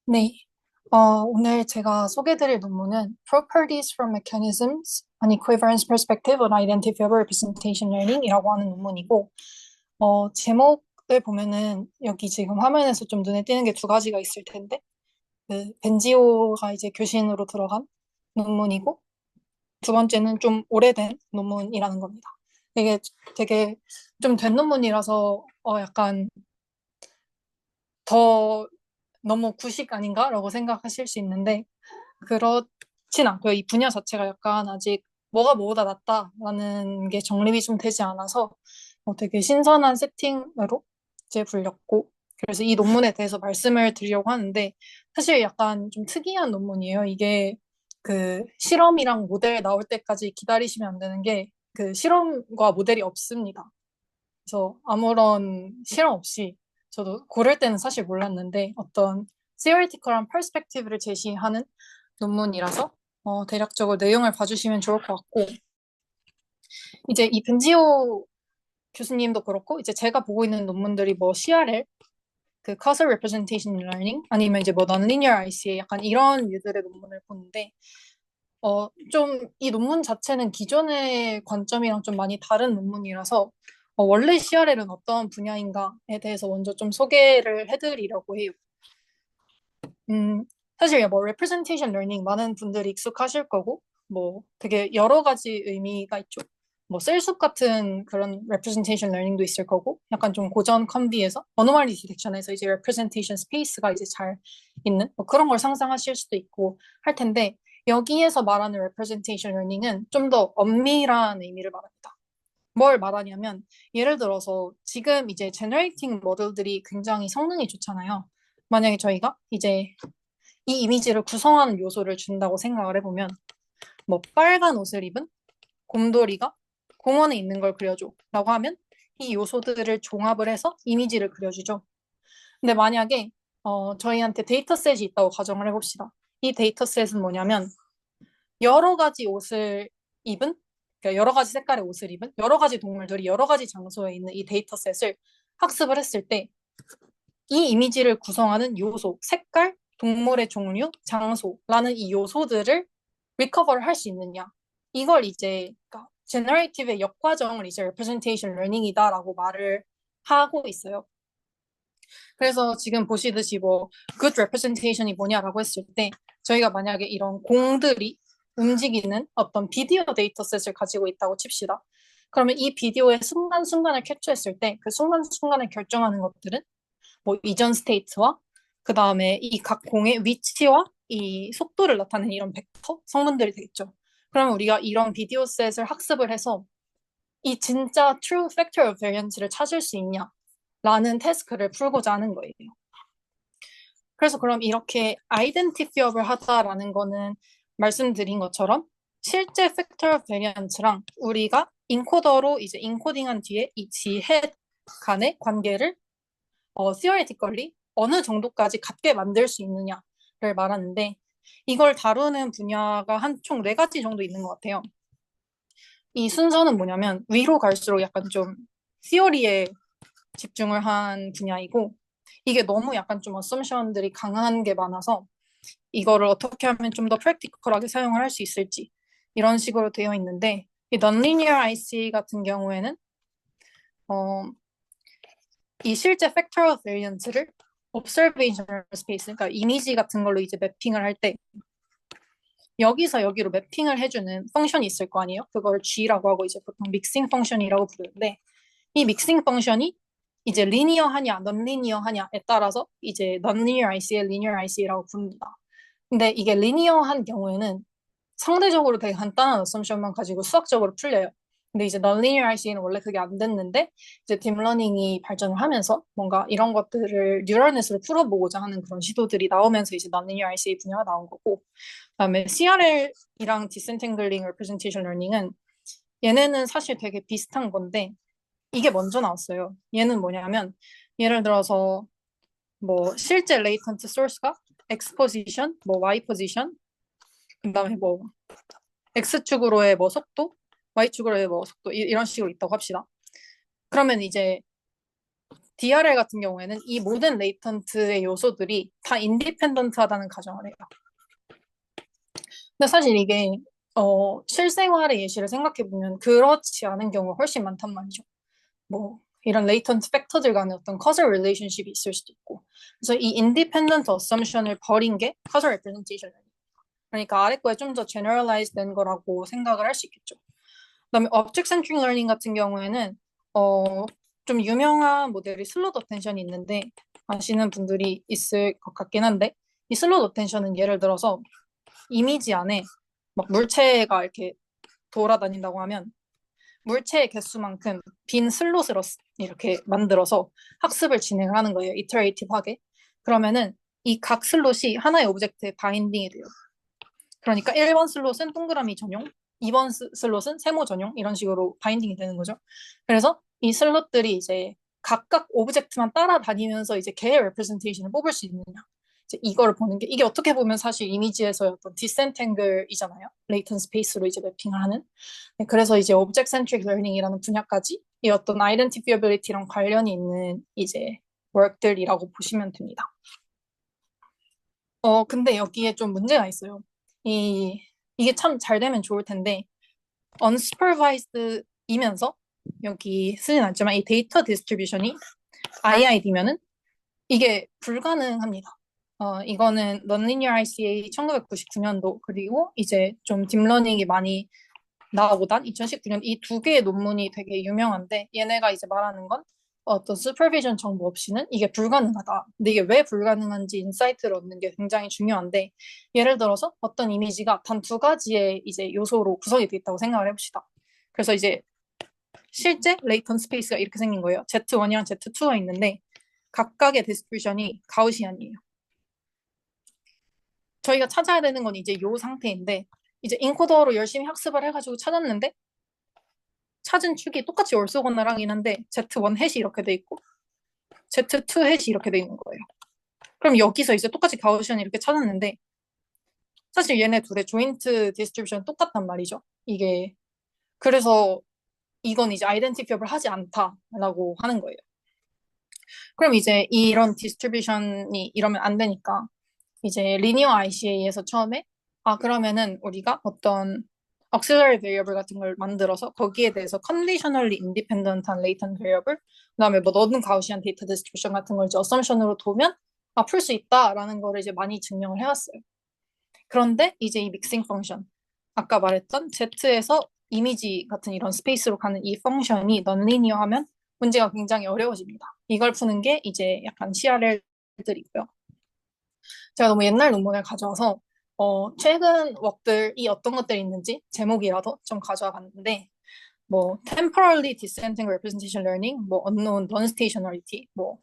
네. 오늘 제가 소개해드릴 논문은 Properties from Mechanisms, an Equivalence Perspective on Identifiable Representation Learning이라고 하는 논문이고, 제목을 보면은 여기 지금 화면에서 좀 눈에 띄는 게 두 가지가 있을 텐데, 그 벤지오가 이제 교신으로 들어간 논문이고, 두 번째는 좀 오래된 논문이라는 겁니다. 이게 되게 좀 된 논문이라서 약간 더 너무 구식 아닌가라고 생각하실 수 있는데 그렇진 않고요. 이 분야 자체가 약간 아직 뭐가 뭐보다 낫다라는 게 정립이 좀 되지 않아서 되게 신선한 세팅으로 이제 불렸고 그래서 이 논문에 대해서 말씀을 드리려고 하는데 사실 약간 좀 특이한 논문이에요. 이게 그 실험이랑 모델 나올 때까지 기다리시면 안 되는 게 그 실험과 모델이 없습니다. 그래서 아무런 실험 없이 저도 고를 때는 사실 몰랐는데 어떤 theoretical한 perspective를 제시하는 논문이라서 대략적으로 내용을 봐주시면 좋을 것 같고 이제 이 벤지오 교수님도 그렇고 이제 제가 보고 있는 논문들이 뭐 CRL 그 causal representation learning 아니면 이제 뭐 nonlinear ICA 약간 이런 류들의 논문을 보는데 좀 이 논문 자체는 기존의 관점이랑 좀 많이 다른 논문이라서 원래 CRL은 어떤 분야인가에 대해서 먼저 좀 소개를 해드리려고 해요. 음, 사실 뭐 representation learning 많은 분들이 익숙하실 거고 뭐 되게 여러 가지 의미가 있죠. 뭐 셀숲 같은 그런 representation learning도 있을 거고 약간 좀 고전 컨비에서 anomaly detection에서 이제 representation space가 이제 잘 있는 뭐 그런 걸 상상하실 수도 있고 할 텐데 여기에서 말하는 representation learning은 좀 더 엄밀한 의미를 말합니다. 뭘 말하냐면 예를 들어서 지금 이제 generating 모델들이 굉장히 성능이 좋잖아요. 만약에 저희가 이제 이 이미지를 구성하는 요소를 준다고 생각을 해보면 뭐 빨간 옷을 입은 곰돌이가 공원에 있는 걸 그려줘 라고 하면 이 요소들을 종합을 해서 이미지를 그려주죠. 근데 만약에 저희한테 데이터셋이 있다고 가정을 해봅시다. 이 데이터셋은 뭐냐면 여러 가지 옷을 입은 그러니까 여러 가지 색깔의 옷을 입은 여러 가지 동물들이 여러 가지 장소에 있는 이 데이터셋을 학습을 했을 때 이 이미지를 구성하는 요소, 색깔, 동물의 종류, 장소라는 이 요소들을 리커버를 할 수 있느냐. 이걸 이제 그러니까 제너레이티브의 역과정을 이제 representation learning이다라고 말을 하고 있어요. 그래서 지금 보시듯이 뭐 good representation이 뭐냐라고 했을 때 저희가 만약에 이런 공들이 움직이는 어떤 비디오 데이터셋을 가지고 있다고 칩시다. 그러면 이 비디오의 순간순간을 캡처했을 때 그 순간순간을 결정하는 것들은 뭐 이전 스테이트와 그 다음에 이 각 공의 위치와 이 속도를 나타내는 이런 벡터 성분들이 되겠죠. 그러면 우리가 이런 비디오 셋을 학습을 해서 이 진짜 true factor of variance를 찾을 수 있냐라는 태스크를 풀고자 하는 거예요. 그래서 그럼 이렇게 identifiable 하다라는 거는 말씀드린 것처럼 실제 factor of variance랑 우리가 인코더로 이제 인코딩한 뒤에 이 지헤 간의 관계를 theoretically 어느 정도까지 같게 만들 수 있느냐를 말하는데 이걸 다루는 분야가 한 총 네 가지 정도 있는 것 같아요. 이 순서는 뭐냐면 위로 갈수록 약간 좀 theory에 집중을 한 분야이고 이게 너무 약간 좀 어썸션들이 강한 게 많아서 이거를 어떻게 하면 좀 더 프랙티컬하게 사용을 할 수 있을지 이런 식으로 되어 있는데 이 nonlinear IC 같은 경우에는 어, 이 실제 factorial variance를 observational space, 그러니까 이미지 같은 걸로 이제 매핑을 할 때 여기서 여기로 매핑을 해주는 펑션이 있을 거 아니에요? 그걸 G라고 하고 이제 보통 믹싱 펑션이라고 부르는데 이 믹싱 펑션이 이제 리니어하냐, 넌리니어하냐에 따라서 이제 non-linear IC에 linear IC라고 부릅니다. 근데 이게 리니어한 경우에는 상대적으로 되게 간단한 어썸션만 가지고 수학적으로 풀려요. 근데 이제 nonlinear IC는 원래 그게 안 됐는데 이제 딥러닝이 발전을 하면서 뭔가 이런 것들을 뉴럴넷으로 풀어보고자 하는 그런 시도들이 나오면서 이제 nonlinear IC 분야가 나온 거고 그다음에 CRL이랑 Disentangling Representation Learning은 얘네는 사실 되게 비슷한 건데 이게 먼저 나왔어요. 얘는 뭐냐면 예를 들어서 뭐 실제 latent source가 X 포지션, 뭐 Y 포지션, 그다음에 뭐 X축으로의 뭐 속도, Y축으로의 뭐 속도 이런 식으로 있다고 합시다. 그러면 이제 DRL 같은 경우에는 이 모든 레이턴트의 요소들이 다 인디펜던트하다는 가정을 해요. 근데 사실 이게 실생활의 예시를 생각해 보면 그렇지 않은 경우가 훨씬 많단 말이죠. 뭐 이런 레이턴트 팩터들 간의 어떤 커즐 릴레이션십이 있을 수도 있고. 그래서 이 인디펜던트 어썸션을 버린 게 커즐 레프레젠테이션. 그러니까 아래 거에 좀 더 제너럴라이즈 된 거라고 생각을 할 수 있겠죠. 그다음에 object centric learning 같은 경우에는 좀 유명한 모델이 슬롯 어텐션이 있는데 아시는 분들이 있을 것 같긴 한데 이 슬롯 어텐션은 예를 들어서 이미지 안에 막 물체가 이렇게 돌아다닌다고 하면 물체의 개수만큼 빈 슬롯을 이렇게 만들어서 학습을 진행을 하는 거예요. 이터레이티브하게. 그러면은 이 각 슬롯이 하나의 오브젝트에 바인딩이 돼요. 그러니까 1번 슬롯은 동그라미 전용, 2번 슬롯은 세모 전용 이런 식으로 바인딩이 되는 거죠. 그래서 이 슬롯들이 이제 각각 오브젝트만 따라다니면서 이제 걔의 레프레젠테이션을 뽑을 수 있느냐. 이제 이거를 보는 게 이게 어떻게 보면 사실 이미지에서의 어떤 디센탱글이잖아요. 레이턴 스페이스로 이제 매핑을 하는. 네, 그래서 이제 오브젝트 센트릭 러닝이라는 분야까지 이 어떤 아이덴티피어빌리티랑 관련이 있는 이제 워크들이라고 보시면 됩니다. 근데 여기에 좀 문제가 있어요. 이게 참 잘 되면 좋을 텐데, unsupervised이면서 여기 쓰진 않지만 이 데이터 디스트리뷰션이 IID면은 이게 불가능합니다. 이거는 Non-Linear ICA 1999년도 그리고 이제 좀 딥러닝이 많이 나오보단 2019년 이 두 개의 논문이 되게 유명한데 얘네가 이제 말하는 건 어떤 슈퍼비전 정보 없이는 이게 불가능하다. 근데 이게 왜 불가능한지 인사이트를 얻는 게 굉장히 중요한데 예를 들어서 어떤 이미지가 단 두 가지의 이제 요소로 구성이 되어 있다고 생각을 해봅시다. 그래서 이제 실제 레이턴 스페이스가 이렇게 생긴 거예요. Z1이랑 Z2가 있는데 각각의 디스트리뷰션이 가우시안이에요. 저희가 찾아야 되는 건 이제 요 상태인데 이제 인코더로 열심히 학습을 해가지고 찾았는데 찾은 축이 똑같이 올소건나랑이긴 한데 Z1 해시 이렇게 돼 있고 Z2 해시 이렇게 돼 있는 거예요. 그럼 여기서 이제 똑같이 가우시안 이렇게 찾았는데 사실 얘네 둘의 조인트 디스트리뷰션 똑같단 말이죠. 이게 그래서 이건 이제 아이덴티피업을 하지 않다라고 하는 거예요. 그럼 이제 이런 디스트리뷰션이 이러면 안 되니까 이제 리니어 ICA에서 처음에 그러면은 우리가 어떤 auxiliary variable 같은 걸 만들어서 거기에 대해서 conditionally independent한 latent variable 그다음에 뭐 넣는 가우시안 데이터 디스트리뷰션 같은 걸 이제 assumption으로 두면 풀 수 있다라는 거를 이제 많이 증명을 해왔어요. 그런데 이제 이 믹싱 펑션 아까 말했던 Z에서 이미지 같은 이런 스페이스로 가는 이 펑션이 넌리니어하면 문제가 굉장히 어려워집니다. 이걸 푸는 게 이제 약간 CRL들이고요. 제가 너무 옛날 논문을 가져와서 최근 웍들이 어떤 것들이 있는지 제목이라도 좀 가져와 봤는데 뭐 temporally dissenting representation learning, 뭐 unknown non-stationality, 뭐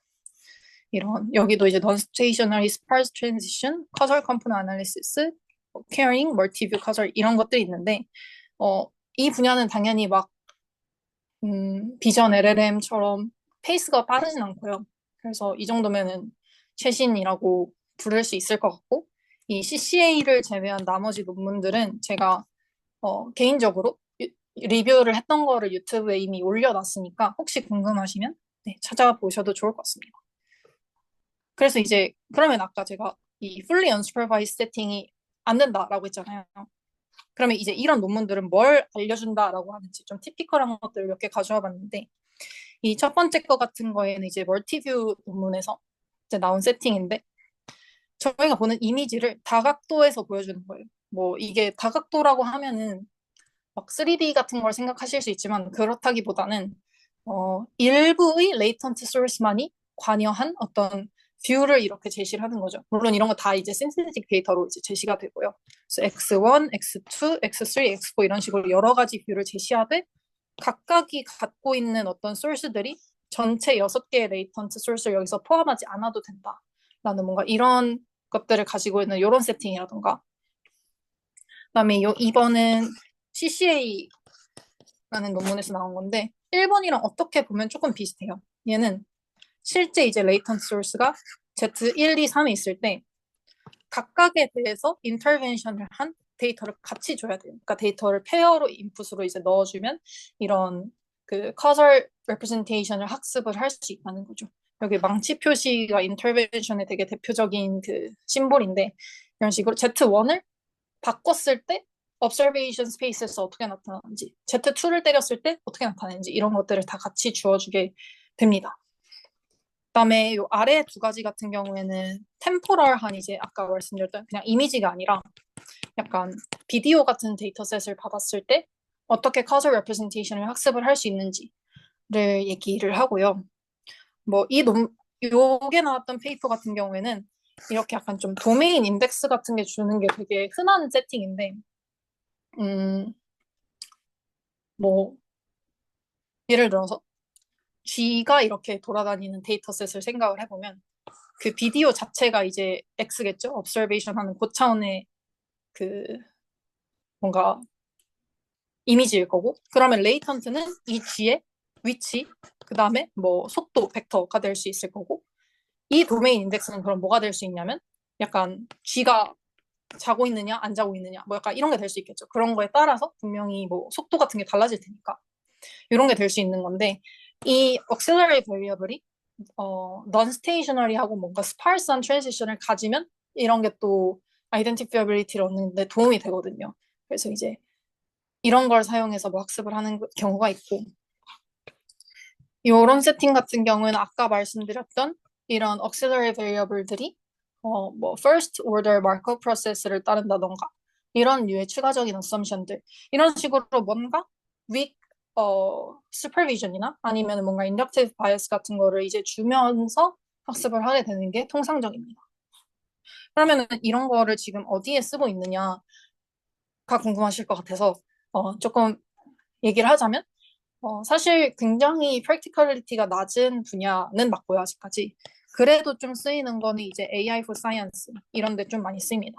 이런 여기도 이제 non-stationary sparse transition, causal component analysis, caring, multi-view causal 이런 것들이 있는데 이 분야는 당연히 막 비전 LLM처럼 페이스가 빠르진 않고요. 그래서 이 정도면은 최신이라고 부를 수 있을 것 같고 이 CCA를 제외한 나머지 논문들은 제가 개인적으로 리뷰를 했던 거를 유튜브에 이미 올려놨으니까 혹시 궁금하시면 네, 찾아보셔도 좋을 것 같습니다. 그래서 이제 그러면 아까 제가 이 fully unsupervised 세팅이 안 된다라고 했잖아요. 그러면 이제 이런 논문들은 뭘 알려준다라고 하는지 좀 티피컬한 것들을 몇 개 가져와 봤는데 이 첫 번째 거 같은 거에는 이제 멀티뷰 논문에서 이제 나온 세팅인데 저희가 보는 이미지를 다각도에서 보여주는 거예요. 뭐 이게 다각도라고 하면은 막 3D 같은 걸 생각하실 수 있지만 그렇다기보다는 일부의 레이턴트 소스만이 관여한 어떤 뷰를 이렇게 제시를 하는 거죠. 물론 이런 거 다 이제 신세틱 데이터로 이제 제시가 되고요. 그래서 X1, X2, X3, X4 이런 식으로 여러 가지 뷰를 제시하되 각각이 갖고 있는 어떤 소스들이 전체 6개의 레이턴트 소스를 여기서 포함하지 않아도 된다라는 뭔가 이런 것들을 가지고 있는 이런 세팅이라던가 그다음에 2번은 CCA라는 논문에서 나온 건데 1번이랑 어떻게 보면 조금 비슷해요. 얘는 실제 이제 레이턴트 소스가 Z1, 2, 3에 있을 때 각각에 대해서 인터벤션을 한 데이터를 같이 줘야 돼요. 그러니까 데이터를 페어로 인풋으로 이제 넣어주면 이런 그 커설 레프레젠테이션을 학습을 할 수 있다는 거죠. 여기 망치 표시가 인터벤션의 되게 대표적인 그 심볼인데 이런 식으로 Z1을 바꿨을 때 observation space에서 어떻게 나타나는지, Z2를 때렸을 때 어떻게 나타나는지 이런 것들을 다 같이 주어주게 됩니다. 그다음에 요 아래 두 가지 같은 경우에는 템포럴한 이제 아까 말씀드렸던 그냥 이미지가 아니라 약간 비디오 같은 데이터셋을 받았을 때 어떻게 causal representation을 학습을 할 수 있는지를 얘기를 하고요. 뭐 요게 나왔던 페이퍼 같은 경우에는 이렇게 약간 좀 도메인 인덱스 같은 게 주는 게 되게 흔한 세팅인데, 뭐 예를 들어서 G가 이렇게 돌아다니는 데이터셋을 생각을 해보면 그 비디오 자체가 이제 X겠죠? observation 하는 고차원의 그 뭔가 이미지일 거고, 그러면 레이턴트는 이 G의 위치, 그 다음에 뭐 속도, 벡터가 될 수 있을 거고, 이 도메인 인덱스는 그럼 뭐가 될 수 있냐면 약간 G가 자고 있느냐 안 자고 있느냐 뭐 약간 이런 게 될 수 있겠죠. 그런 거에 따라서 분명히 뭐 속도 같은 게 달라질 테니까 이런 게 될 수 있는 건데, 이 auxiliary variable이 non-stationary하고 뭔가 sparse한 transition을 가지면 이런 게 또 identifiability를 얻는 데 도움이 되거든요. 그래서 이제 이런 걸 사용해서 뭐 학습을 하는 경우가 있고, 이런 세팅 같은 경우는 아까 말씀드렸던 이런 auxiliary variable들이 뭐 first order Markov process를 따른다던가 이런 류의 추가적인 assumption들, 이런 식으로 뭔가 weak supervision이나 아니면 뭔가 inductive bias 같은 거를 이제 주면서 학습을 하게 되는 게 통상적입니다. 그러면은 이런 거를 지금 어디에 쓰고 있느냐가 궁금하실 것 같아서 조금 얘기를 하자면, 사실 굉장히 프랙티컬리티가 낮은 분야는 맞고요, 아직까지. 그래도 좀 쓰이는 거는 이제 AI for Science 이런 데 좀 많이 쓰입니다.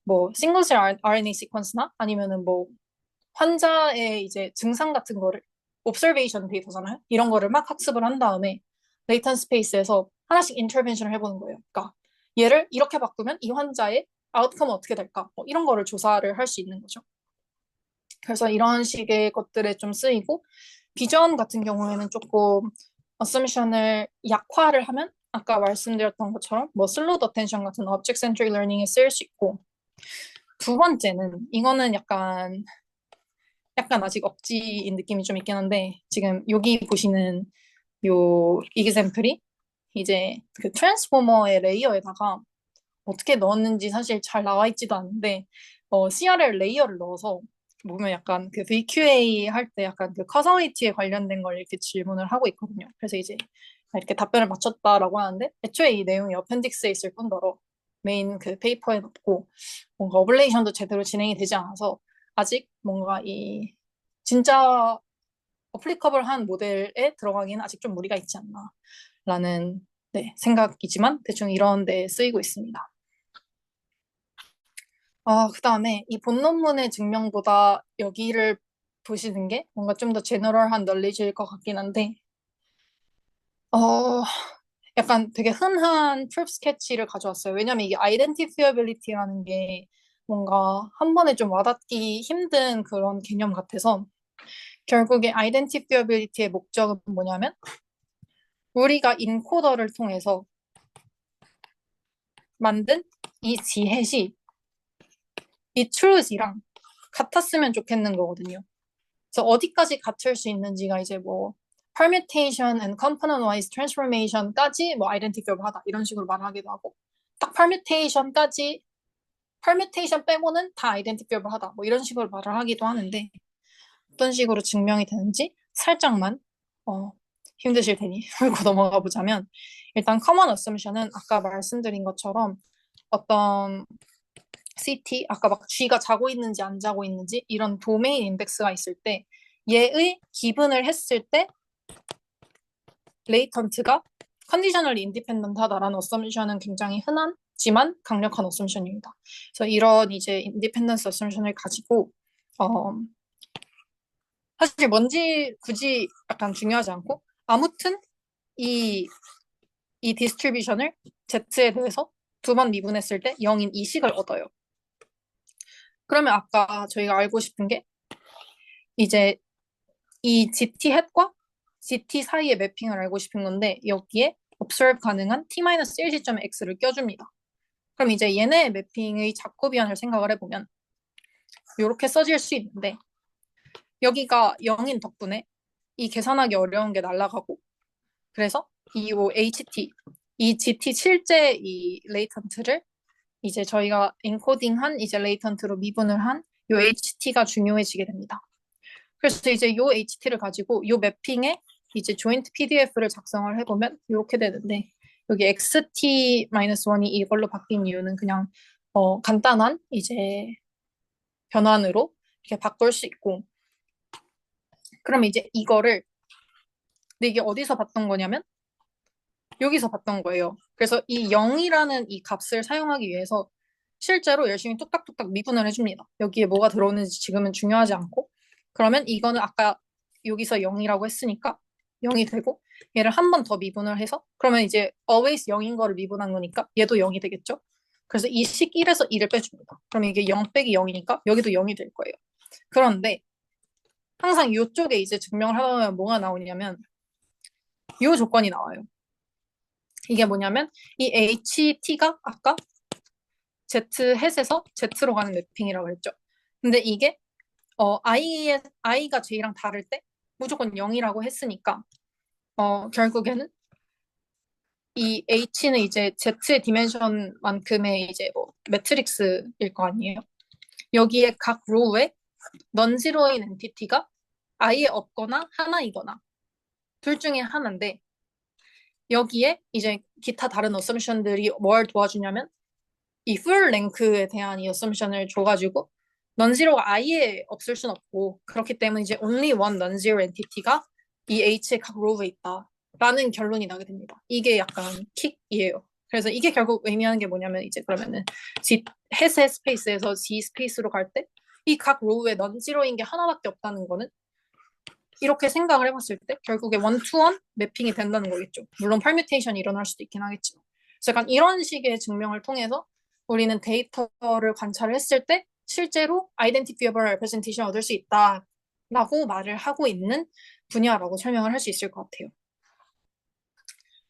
뭐 싱글셀 RNA 시퀀스나 아니면은 뭐 환자의 이제 증상 같은 거를 observation 데이터잖아요. 이런 거를 막 학습을 한 다음에 레이턴 스페이스에서 하나씩 인터벤션을 해보는 거예요. 그러니까 얘를 이렇게 바꾸면 이 환자의 아웃컴은 어떻게 될까? 뭐 이런 거를 조사를 할 수 있는 거죠. 그래서 이런 식의 것들에 좀 쓰이고, 비전 같은 경우에는 조금 어썸션을 약화를 하면 아까 말씀드렸던 것처럼 뭐 슬롯 어텐션 같은 object centric learning에 쓰일 수 있고, 두 번째는 이거는 약간 아직 억지인 느낌이 좀 있긴 한데, 지금 여기 보시는 요 이그샘플이 이제 그 트랜스포머의 레이어에다가 어떻게 넣었는지 사실 잘 나와 있지도 않은데, CRL 레이어를 넣어서 보면 약간 그 VQA 할 때 약간 그 커서리티에 관련된 걸 이렇게 질문을 하고 있거든요. 그래서 이제 이렇게 답변을 맞췄다라고 하는데, 애초에 이 내용이 어펜딕스에 있을 뿐더러 메인 그 페이퍼에 넣고 뭔가 어블레이션도 제대로 진행이 되지 않아서 아직 뭔가 이 진짜 어플리커블한 모델에 들어가기는 아직 좀 무리가 있지 않나라는 네, 생각이지만 대충 이런 데 쓰이고 있습니다. 그다음에 이 본 논문의 증명보다 여기를 보시는 게 뭔가 좀 더 제너럴한 널리지일 것 같긴 한데, 어, 약간 되게 흔한 프루프 스케치를 가져왔어요. 왜냐면 이게 아이덴티피어빌리티라는 게 뭔가 한 번에 좀 와닿기 힘든 그런 개념 같아서, 결국에 아이덴티피어빌리티의 목적은 뭐냐면 우리가 인코더를 통해서 만든 이 지햇이 이 truth이랑 같았으면 좋겠는 거거든요. 그래서 어디까지 같을 수 있는지가 이제 뭐 permutation and component-wise transformation까지 뭐 identifiable하다 이런 식으로 말하기도 하고, 딱 permutation까지 permutation 빼고는 다 identifiable하다 뭐 이런 식으로 말을 하기도 하는데, 어떤 식으로 증명이 되는지 살짝만 힘드실 테니 훑고 넘어가 보자면, 일단 common assumption은 아까 말씀드린 것처럼 어떤 CT, 아까 막 G가 자고 있는지 안 자고 있는지 이런 도메인 인덱스가 있을 때 얘의 기분을 했을 때 레이턴트가 컨디셔널리 인디펜던트하다라는 어썸션은 굉장히 흔하지만 강력한 어썸션입니다. 그래서 이런 이제 인디펜던스 어썸션을 가지고 어, 사실 뭔지 굳이 약간 중요하지 않고 아무튼 이, 이 디스트리뷰션을 Z에 대해서 두 번 미분했을 때 0인 이식을 얻어요. 그러면 아까 저희가 알고 싶은 게 이제 이 GT 햇과 GT 사이의 매핑을 알고 싶은 건데, 여기에 observe 가능한 t-1 시점에 x를 껴줍니다. 그럼 이제 얘네 매핑의 자코비안을 생각을 해보면 이렇게 써질 수 있는데 여기가 0인 덕분에 이 계산하기 어려운 게 날아가고 그래서 이 HT, 이 GT 실제 이 레이턴트를 이제 저희가 엔코딩한 이제 레이턴트로 미분을 한 이 HT가 중요해지게 됩니다. 그래서 이제 이 HT를 가지고 이 매핑에 이제 조인트 PDF를 작성을 해보면 이렇게 되는데 여기 XT-1이 이걸로 바뀐 이유는 그냥 간단한 이제 변환으로 이렇게 바꿀 수 있고 그럼 이제 이거를 근데 이게 어디서 봤던 거냐면 여기서 봤던 거예요. 그래서 이 0이라는 이 값을 사용하기 위해서 실제로 열심히 뚝딱뚝딱 미분을 해줍니다. 여기에 뭐가 들어오는지 지금은 중요하지 않고 그러면 이거는 아까 여기서 0이라고 했으니까 0이 되고 얘를 한 번 더 미분을 해서 그러면 이제 always 0인 거를 미분한 거니까 얘도 0이 되겠죠? 그래서 이 식 1에서 2를 빼줍니다. 그럼 이게 0 빼기 0이니까 여기도 0이 될 거예요. 그런데 항상 이쪽에 이제 증명을 하다 보면 뭐가 나오냐면 이 조건이 나와요. 이게 뭐냐면 이 HT가 아까 Z 햇에서 Z로 가는 매핑이라고 했죠. 근데 이게 I가 J랑 다를 때 무조건 0이라고 했으니까 결국에는 이 H는 이제 Z의 디멘션만큼의 이제 뭐 매트릭스일 거 아니에요. 여기에 각 로우에 넌지로인 엔티티가 아예 없거나 하나이거나 둘 중에 하나인데 여기에 이제 기타 다른 어썸션들이 뭘 도와주냐면 이 풀 랭크에 대한 이 어썸션을 줘가지고 넌지로가 아예 없을 순 없고 그렇기 때문에 이제 only one non-zero entity가 이 H의 각 로우에 있다라는 결론이 나게 됩니다. 이게 약간 킥이에요. 그래서 이게 결국 의미하는 게 뭐냐면 이제 그러면은 G 햇의 스페이스에서 G 스페이스로 갈 때 이 각 로우에 넌지로인 게 하나밖에 없다는 거는 이렇게 생각을 해봤을 때 결국에 원투원 매핑이 된다는 거겠죠. 물론 퍼뮤테이션이 일어날 수도 있긴 하겠지만. 그래서 약간 이런 식의 증명을 통해서 우리는 데이터를 관찰을 했을 때 실제로 identifiable representation 얻을 수 있다라고 말을 하고 있는 분야라고 설명을 할 수 있을 것 같아요.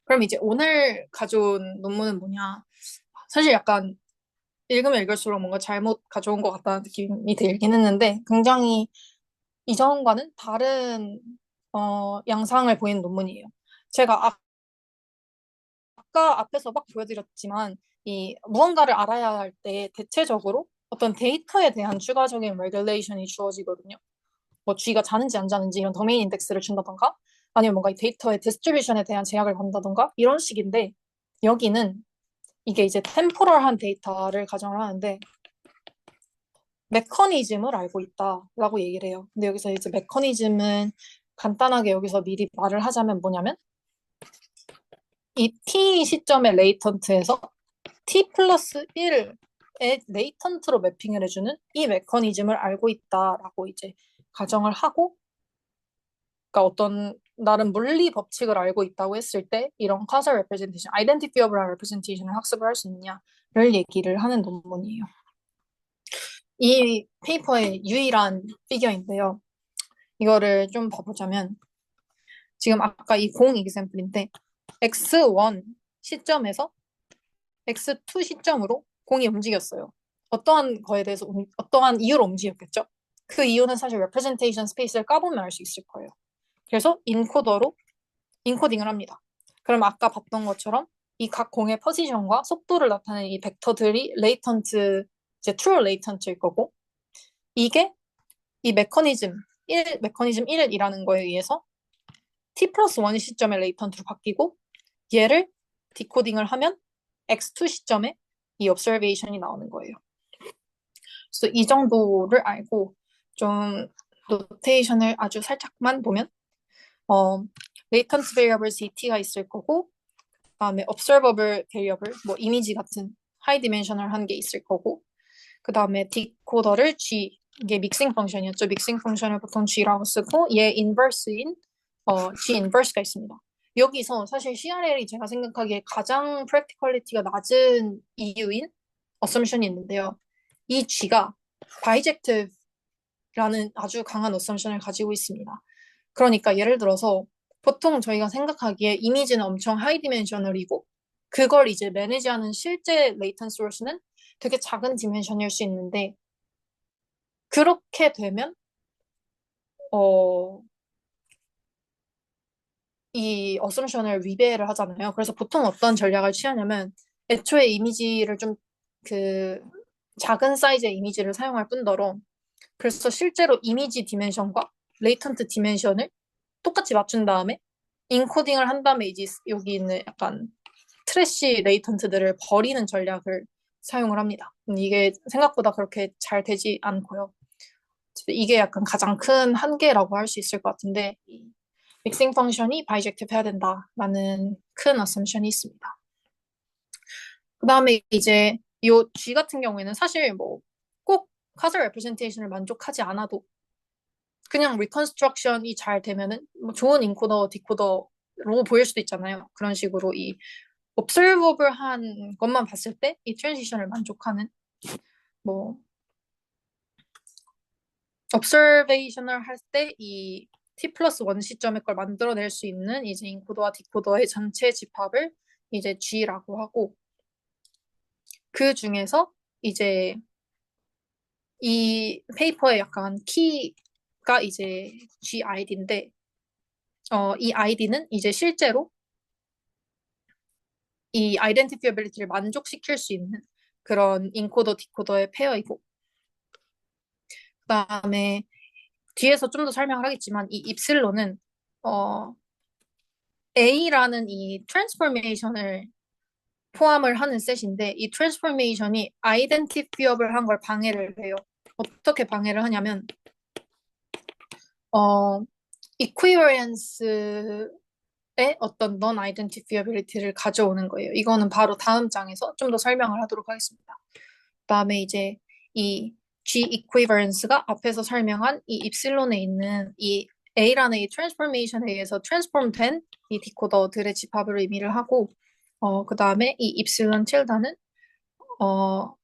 그럼 이제 오늘 가져온 논문은 뭐냐? 사실 약간 읽으면 읽을수록 뭔가 잘못 가져온 것 같다는 느낌이 들긴 했는데 굉장히 이전과는 다른 양상을 보이는 논문이에요. 제가 아까 앞에서 막 보여드렸지만 이 무언가를 알아야 할 때 대체적으로 어떤 데이터에 대한 추가적인 레귤레이션이 주어지거든요. 뭐 G가 자는지 안 자는지 이런 도메인 인덱스를 준다던가 아니면 뭔가 이 데이터의 디스트리뷰션에 대한 제약을 건다던가 이런 식인데 여기는 이게 이제 템포럴한 데이터를 가정을 하는데 메커니즘을 알고 있다라고 얘기를 해요. 근데 여기서 이제 메커니즘은 간단하게 여기서 미리 말을 하자면 뭐냐면 이 t 시점의 레이턴트에서 t 플러스 1의 레이턴트로 매핑을 해주는 이 메커니즘을 알고 있다라고 이제 가정을 하고 그러니까 어떤 나름 물리 법칙을 알고 있다고 했을 때 이런 causal representation, identifiable representation을 학습을 할 수 있냐를 얘기를 하는 논문이에요. 이 페이퍼의 유일한 피겨인데요. 이거를 좀 봐보자면 지금 아까 이 공 이그샘플인데 x1 시점에서 x2 시점으로 공이 움직였어요. 어떠한 거에 대해서 어떠한 이유로 움직였겠죠? 그 이유는 사실 representation 스페이스를 까보면 알 수 있을 거예요. 그래서 인코더로 인코딩을 합니다. 그럼 아까 봤던 것처럼 이 각 공의 포지션과 속도를 나타내는 이 벡터들이 레이턴트, 이제 true 레이턴트일 거고 이게 이 메커니즘 1이라는 거에 의해서 t 플러스 1 시점의 레이턴트로 바뀌고 얘를 디코딩을 하면 x2 시점에 이 observation이 나오는 거예요. 그래서 이 정도를 알고 좀 노테이션을 아주 살짝만 보면 latent variable CT가 있을 거고 그다음에 observable variable 뭐 이미지 같은 하이 디멘셔널 한 게 있을 거고 그다음에 디코더를 G 이게 믹싱 펑션이었죠. 믹싱 펑션을 보통 G라고 쓰고 얘 인버스인 G 인버스가 있습니다. 여기서 사실 CRL이 제가 생각하기에 가장 프랙티컬리티가 낮은 이유인 어썸션이 있는데요. 이 G가 바이젝티브라는 아주 강한 어썸션을 가지고 있습니다. 그러니까 예를 들어서 보통 저희가 생각하기에 이미지는 엄청 하이 디멘셔널이고 그걸 이제 매니지하는 실제 레이턴 소스는 되게 작은 디멘션일 수 있는데 그렇게 되면 어, 이 어썸션을 위배를 하잖아요. 그래서 보통 어떤 전략을 취하냐면 애초에 이미지를 좀 그 작은 사이즈의 이미지를 사용할 뿐더러 그래서 실제로 이미지 디멘션과 레이턴트 디멘션을 똑같이 맞춘 다음에 인코딩을 한 다음에 이제 여기 있는 약간 트래시 레이턴트들을 버리는 전략을 사용을 합니다. 이게 생각보다 그렇게 잘 되지 않고요. 이게 약간 가장 큰 한계라고 할 수 있을 것 같은데 믹싱 펑션이 바이젝티브 해야 된다라는 큰 어썸션이 있습니다. 그 다음에 이제 요 G 같은 경우에는 사실 뭐 꼭 카서 레프레젠테이션을 만족하지 않아도 그냥 리컨스트럭션이 잘 되면은 뭐 좋은 인코더, 디코더로 보일 수도 있잖아요. 그런 식으로 이 observable한 것만 봤을 때 이 트랜지션을 만족하는 뭐 observational 할 때 이 t 플러스 원 시점의 걸 만들어낼 수 있는 이제 인코더와 디코더의 전체 집합을 이제 G라고 하고 그 중에서 이제 이 페이퍼의 약간 키가 이제 GID인데 이 아이디는 이제 실제로 이 아이덴티피어빌리티를 만족시킬 수 있는 그런 인코더 디코더의 페어이고 그다음에 뒤에서 좀 더 설명을 하겠지만 이 입실론은 어 A라는 이 트랜스포메이션을 포함을 하는 셋인데 이 트랜스포메이션이 아이덴티피어블한 걸 방해를 해요. 어떻게 방해를 하냐면 어 이퀴버런스의 어떤 non identifiability를 가져오는 거예요. 이거는 바로 다음 장에서 좀 더 설명을 하도록 하겠습니다. 그다음에 이제 이 G equivalence가 앞에서 설명한 이 입실론에 있는 이 A라는 이 트랜스포메이션에 의해서 트랜스폼된 이 디코더들의 집합을 의미를 하고 그다음에 이 입실론 틸다는 어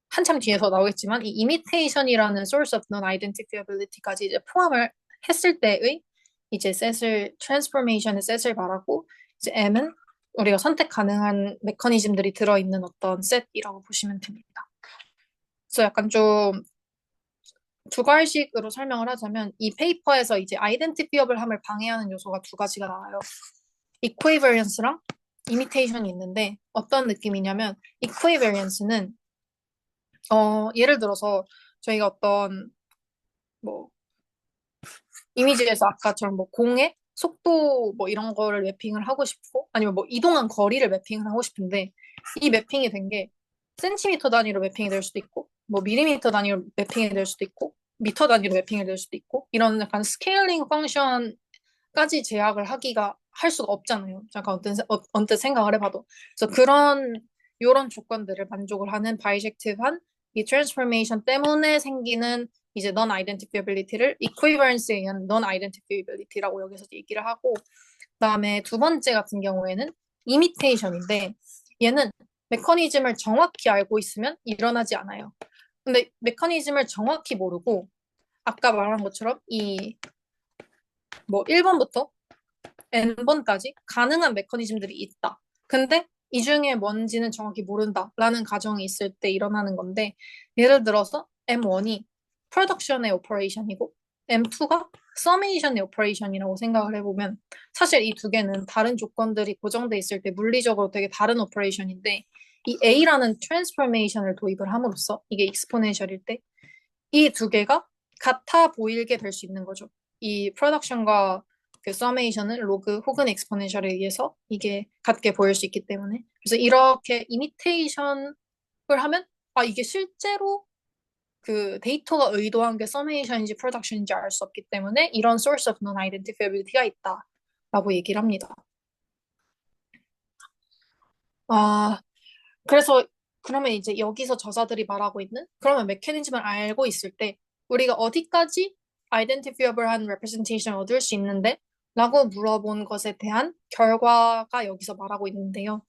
한참 뒤에서 나오겠지만 이 imitation이라는 source of non-identifiability까지 이제 포함을 했을 때의 이제 셋을 트랜스포메이션의 셋을 말하고 이제 M은 우리가 선택 가능한 메커니즘들이 들어있는 어떤 셋이라고 보시면 됩니다. 그래서 약간 좀 두 가지식으로 설명을 하자면 이 페이퍼에서 이제 아이덴티피어블함을 방해하는 요소가 두 가지가 나와요. 이퀴버런스랑 이미테이션이 있는데 어떤 느낌이냐면 이퀴버런스는 예를 들어서 저희가 어떤 뭐 이미지에서 아까처럼 뭐 공의 속도 뭐 이런 거를 매핑을 하고 싶고 아니면 뭐 이동한 거리를 매핑을 하고 싶은데 이 매핑이 된 게 센티미터 단위로 매핑이 될 수도 있고 뭐 밀리미터 단위로 매핑이 될 수도 있고 미터 단위로 매핑이 될 수도 있고 이런 약간 스케일링 펑션까지 제약을 하기가 할 수가 없잖아요. 잠깐 언뜻 생각을 해봐도 그래서 그런 요런 조건들을 만족을 하는 바이젝티브한 이 트랜스포메이션 때문에 생기는 이제 non-identifiability를 equivalence에 의한 non-identifiability라고 여기서 얘기를 하고 그다음에 두 번째 같은 경우에는 imitation인데 얘는 메커니즘을 정확히 알고 있으면 일어나지 않아요. 근데 메커니즘을 정확히 모르고 아까 말한 것처럼 이 뭐 1번부터 n번까지 가능한 메커니즘들이 있다. 근데 이 중에 뭔지는 정확히 모른다라는 가정이 있을 때 일어나는 건데 예를 들어서 M1이 프로덕션의 오퍼레이션이고 M2가 서메이션의 오퍼레이션이라고 생각을 해보면 사실 이 두 개는 다른 조건들이 고정돼 있을 때 물리적으로 되게 다른 오퍼레이션인데 이 A라는 트랜스포메이션을 도입을 함으로써 이게 익스포넨셜일 때 이 두 개가 같아 보이게 될 수 있는 거죠. 이 프로덕션과 그 서메이션은 로그 혹은 엑스포넨셜에 의해서 이게 같게 보일 수 있기 때문에 그래서 이렇게 이미테이션을 하면 이게 실제로 그 데이터가 의도한 게 서메이션인지 프로덕션인지 알 수 없기 때문에 이런 source of non-identifiability가 있다라고 얘기를 합니다. 아, 그래서 그러면 이제 여기서 저자들이 말하고 있는 그러면 메커니즘을 알고 있을 때 우리가 어디까지 identifiable한 representation 얻을 수 있는데? 라고 물어본 것에 대한 결과가 여기서 말하고 있는데요.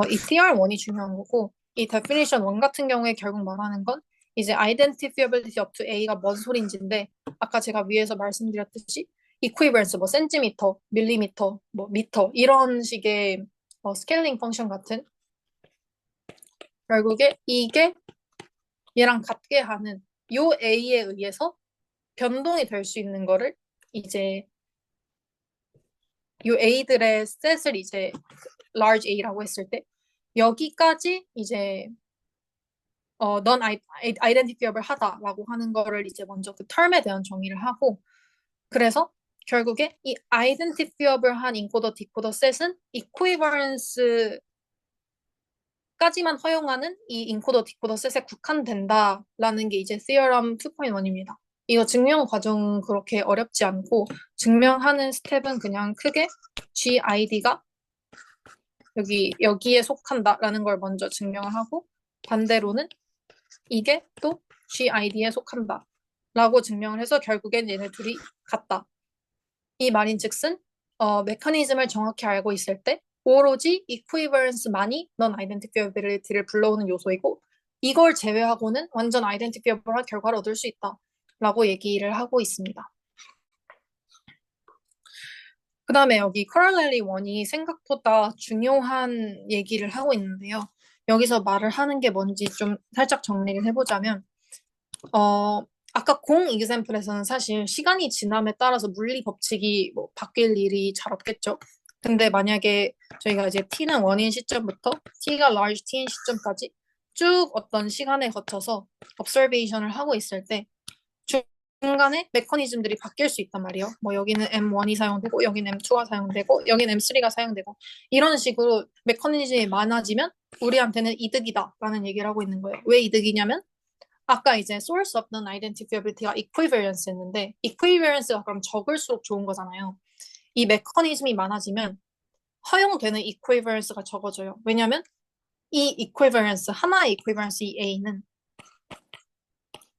이 TR1이 중요한 거고 이 definition 1 같은 경우에 결국 말하는 건 이제 identifiability up to A가 뭔 소린지인데 아까 제가 위에서 말씀드렸듯이 equivalence, 뭐 센티미터, 밀리미터, 뭐 미터 이런 식의 스케일링 펑션 같은 결국에 이게 얘랑 같게 하는 요 A에 의해서 변동이 될 수 있는 거를 이제 요 A들의 셋을 이제 large A라고 했을 때 여기까지 이제 non identifiable 하다라고 하는 거를 이제 먼저 그 term에 대한 정의를 하고 그래서 결국에 이 identifiable한 인코더 디코더 셋은 equivalence까지만 허용하는 이 인코더 디코더 셋에 국한된다라는 게 이제 theorem 2.1입니다. 이거 증명 과정 그렇게 어렵지 않고 증명하는 스텝은 그냥 크게 GID가 여기에 속한다라는 걸 먼저 증명을 하고 반대로는 이게 또 GID에 속한다 라고 증명을 해서 결국엔 얘네 둘이 같다. 이 말인즉슨 메커니즘을 정확히 알고 있을 때 오로지 equivalence만이 non-identifiability를 불러오는 요소이고 이걸 제외하고는 완전 identifiable한 결과를 얻을 수 있다 라고 얘기를 하고 있습니다. 그 다음에 여기 corollary 1이 생각보다 중요한 얘기를 하고 있는데요. 여기서 말을 하는 게 뭔지 좀 살짝 정리를 해보자면 아까 공 example에서는 사실 시간이 지남에 따라서 물리 법칙이 뭐 바뀔 일이 잘 없겠죠. 근데 만약에 저희가 이제 t는 1인 시점부터 t가 large t인 시점까지 쭉 어떤 시간에 거쳐서 observation을 하고 있을 때 중간에 메커니즘들이 바뀔 수 있단 말이에요. 뭐 여기는 M1이 사용되고 여기는 M2가 사용되고 여기는 M3가 사용되고 이런 식으로 메커니즘이 많아지면 우리한테는 이득이다라는 얘기를 하고 있는 거예요. 왜 이득이냐면 아까 이제 source of non-identifiability가 equivalence였는데 equivalence가 그럼 적을수록 좋은 거잖아요. 이 메커니즘이 많아지면 허용되는 equivalence가 적어져요. 왜냐하면 이 equivalence, 하나의 equivalence 이 A는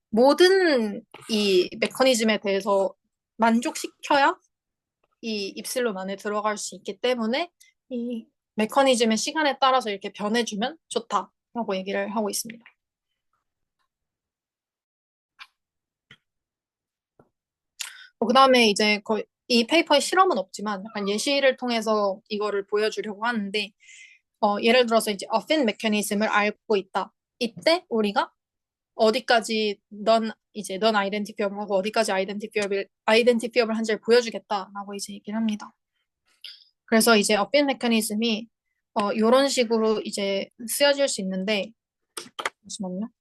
모든 이 메커니즘에 대해서 만족시켜야 이 입실론 안에 들어갈 수 있기 때문에 이 메커니즘의 시간에 따라서 이렇게 변해주면 좋다라고 얘기를 하고 있습니다. 그 다음에 이제 거의 이 페이퍼에 실험은 없지만 약간 예시를 통해서 이거를 보여주려고 하는데 예를 들어서 이제 어핀 메커니즘을 알고 있다. 이때 우리가 어디까지 넌 아이덴티피어블 하고 어디까지 아이덴티피어블 한지를 보여주겠다라고 이제 얘기를 합니다. 그래서 이제 어핀 메커니즘이 이런 식으로 이제 쓰여질 수 있는데 잠시만요.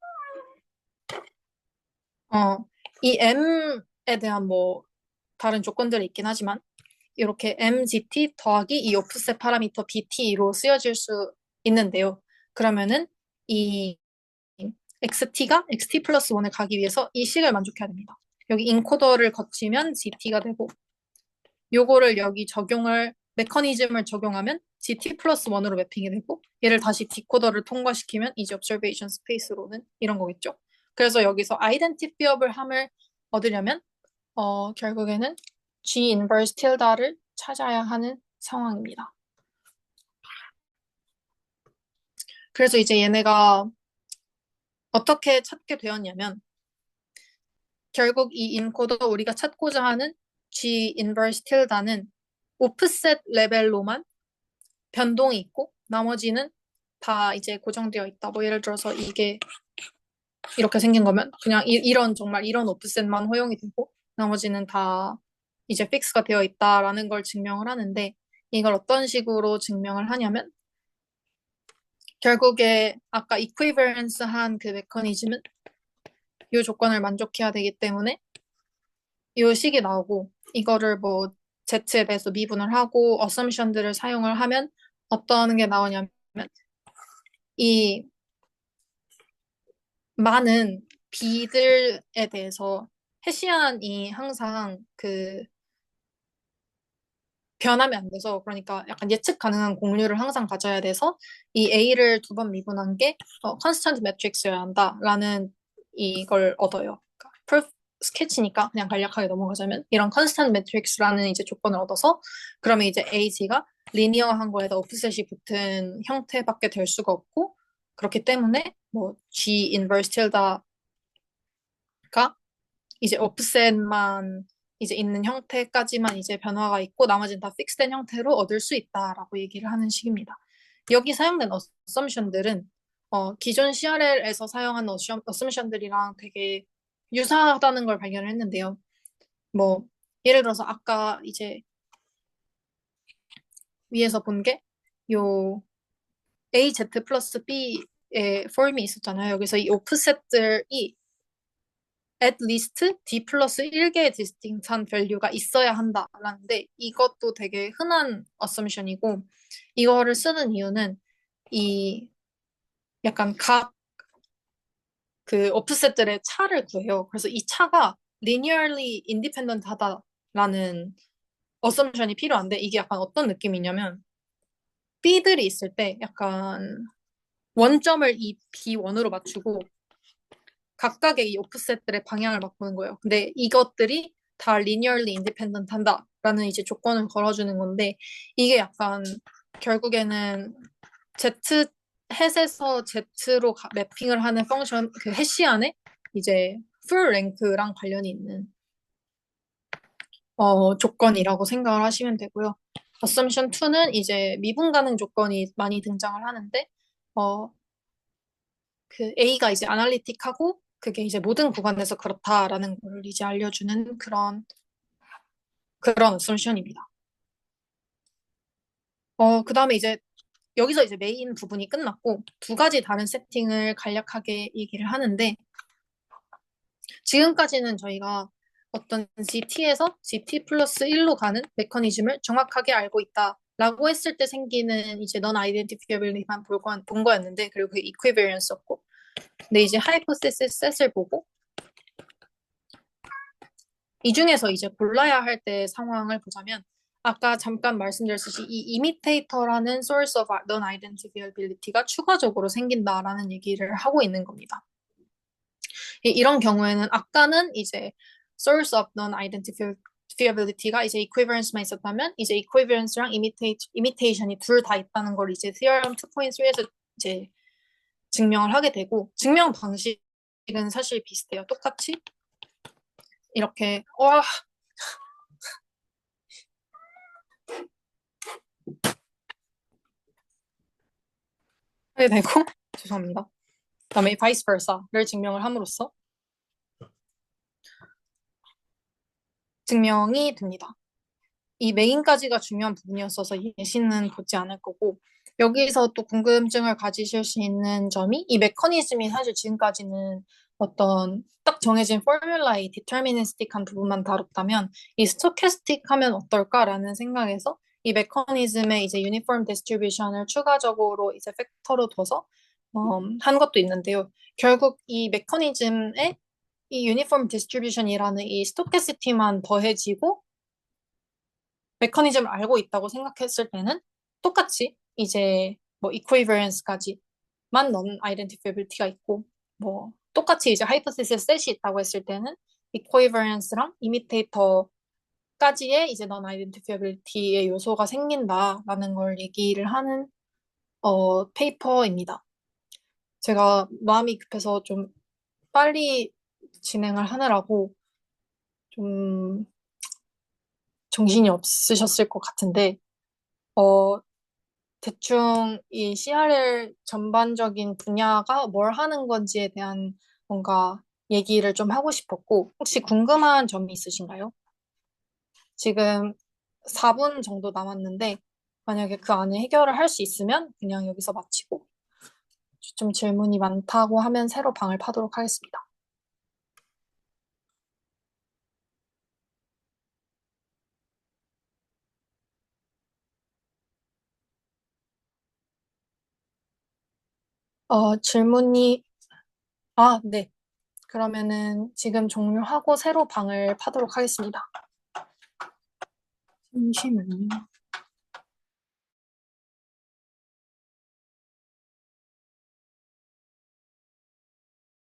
이 M에 대한 뭐 다른 조건들이 있긴 하지만 이렇게 MGT 더하기 이 오프셋 파라미터 BT로 쓰여질 수 있는데요. 그러면은 이 XT가 XT 플러스 1을 가기 위해서 이 식을 만족해야 됩니다. 여기 인코더를 거치면 GT가 되고 요거를 여기 메커니즘을 적용하면 GT 플러스 1으로 매핑이 되고 얘를 다시 디코더를 통과시키면 이제 observation space로는 이런 거겠죠. 그래서 여기서 identifiable 함을 얻으려면 결국에는 G inverse tilda를 찾아야 하는 상황입니다. 그래서 이제 얘네가 어떻게 찾게 되었냐면 결국 이 인코더 우리가 찾고자 하는 G inverse tilda는 오프셋 레벨로만 변동이 있고 나머지는 다 이제 고정되어 있다. 뭐 예를 들어서 이게 이렇게 생긴 거면 그냥 이런 정말 이런 오프셋만 허용이 되고 나머지는 다 이제 픽스가 되어 있다라는 걸 증명을 하는데 이걸 어떤 식으로 증명을 하냐면 결국에 아까 equivalence한 그 메커니즘은 이 조건을 만족해야 되기 때문에 이 식이 나오고 이거를 뭐 Z에 대해서 미분을 하고 assumption들을 사용을 하면 어떤 게 나오냐면 이 많은 B들에 대해서 해시안이 항상 그 변하면 안 돼서 그러니까 약간 예측 가능한 공률을 항상 가져야 돼서 이 A를 두 번 미분한 게 constant matrix여야 한다라는 이걸 얻어요. 그러니까 proof 스케치니까 그냥 간략하게 넘어가자면 이런 constant matrix라는 이제 조건을 얻어서 그러면 이제 AG가 리니어한 거에다 오프셋이 붙은 형태밖에 될 수가 없고 그렇기 때문에 뭐 G inverse tilde가 이제 오프셋만 이제 있는 형태까지만 이제 변화가 있고 나머지는 다 픽스된 형태로 얻을 수 있다라고 얘기를 하는 식입니다. 여기 사용된 어썸션들은 기존 CRL에서 사용하는 어썸션들이랑 되게 유사하다는 걸 발견을 했는데요. 뭐 예를 들어서 아까 이제 위에서 본 게 요 AZ 플러스 B의 폼이 있었잖아요. 여기서 이 오프셋들이 at least D 플러스 1개의 디스팅트한 밸류가 있어야 한다라는데 이것도 되게 흔한 어썸션이고 이거를 쓰는 이유는 이 약간 각 그 오프셋들의 차를 구해요. 그래서 이 차가 linearly independent 하다라는 어썸션이 필요한데 이게 약간 어떤 느낌이냐면 B들이 있을 때 약간 원점을 이 B1으로 맞추고 각각의 이 오프셋들의 방향을 바꾸는 거예요. 근데 이것들이 다 linearly independent 한다라는 이제 조건을 걸어주는 건데 이게 약간 결국에는 Z 햇에서 Z로 매핑을 하는 펑션 그 해시 안에 이제 full length랑 관련이 있는 조건이라고 생각을 하시면 되고요. assumption 2는 이제 미분 가능 조건이 많이 등장을 하는데 어, 그 A가 이제 아날리틱하고 그게 이제 모든 구간에서 그렇다라는 걸 이제 알려주는 그런 어썸션입니다. 그다음에 이제 여기서 이제 메인 부분이 끝났고 두 가지 다른 세팅을 간략하게 얘기를 하는데 지금까지는 저희가 어떤 GT에서 GT 플러스 1로 가는 메커니즘을 정확하게 알고 있다라고 했을 때 생기는 이제 non identifiability만 본 거였는데 그리고 그 equivariance였고 근데 이제 hypothesis set을 보고 이 중에서 이제 골라야 할 때 상황을 보자면 아까 잠깐 말씀드렸듯이 이 imitator라는 source of non-identifiability가 추가적으로 생긴다라는 얘기를 하고 있는 겁니다. 이런 경우에는 아까는 이제 source of non-identifiability가 이제 equivalence만 있었다면 이제 equivalence랑 imitation이 둘 다 있다는 걸 이제 theorem 2.3에서 이제 증명을 하게 되고 증명 방식은 사실 비슷해요. 똑같이 이렇게 하게 되고 죄송합니다. 그다음에 vice versa를 증명을 함으로써 증명이 됩니다. 이 메인까지가 중요한 부분이었어서 예시는 보지 않을 거고 여기서 또 궁금증을 가지실 수 있는 점이 이 메커니즘이 사실 지금까지는 어떤 딱 정해진 포뮬라의 디터미니스틱한 부분만 다뤘다면 이 스토캐스틱 하면 어떨까라는 생각에서 이 메커니즘의 이제 유니폼 디스트리뷰션을 추가적으로 이제 팩터로 둬서 한 것도 있는데요. 결국 이 메커니즘에 이 유니폼 디스트리뷰션이라는 이 스토캐시티만 더해지고 메커니즘을 알고 있다고 생각했을 때는 똑같이 이제 뭐 equivariance까지만 non identifiability가 있고 뭐 똑같이 이제 hypothesis set이 있다고 했을 때는 equivariance랑 imitator까지의 이제 non identifiability의 요소가 생긴다라는 걸 얘기를 하는 페이퍼입니다. 제가 마음이 급해서 좀 빨리 진행을 하느라고 좀 정신이 없으셨을 것 같은데 어, 대충 이 CRL 전반적인 분야가 뭘 하는 건지에 대한 뭔가 얘기를 좀 하고 싶었고, 혹시 궁금한 점이 있으신가요? 지금 4분 정도 남았는데, 만약에 그 안에 해결을 할 수 있으면 그냥 여기서 마치고, 좀 질문이 많다고 하면 새로 방을 파도록 하겠습니다. 질문이, 네. 그러면은 지금 종료하고 새로 방을 파도록 하겠습니다. 잠시만요.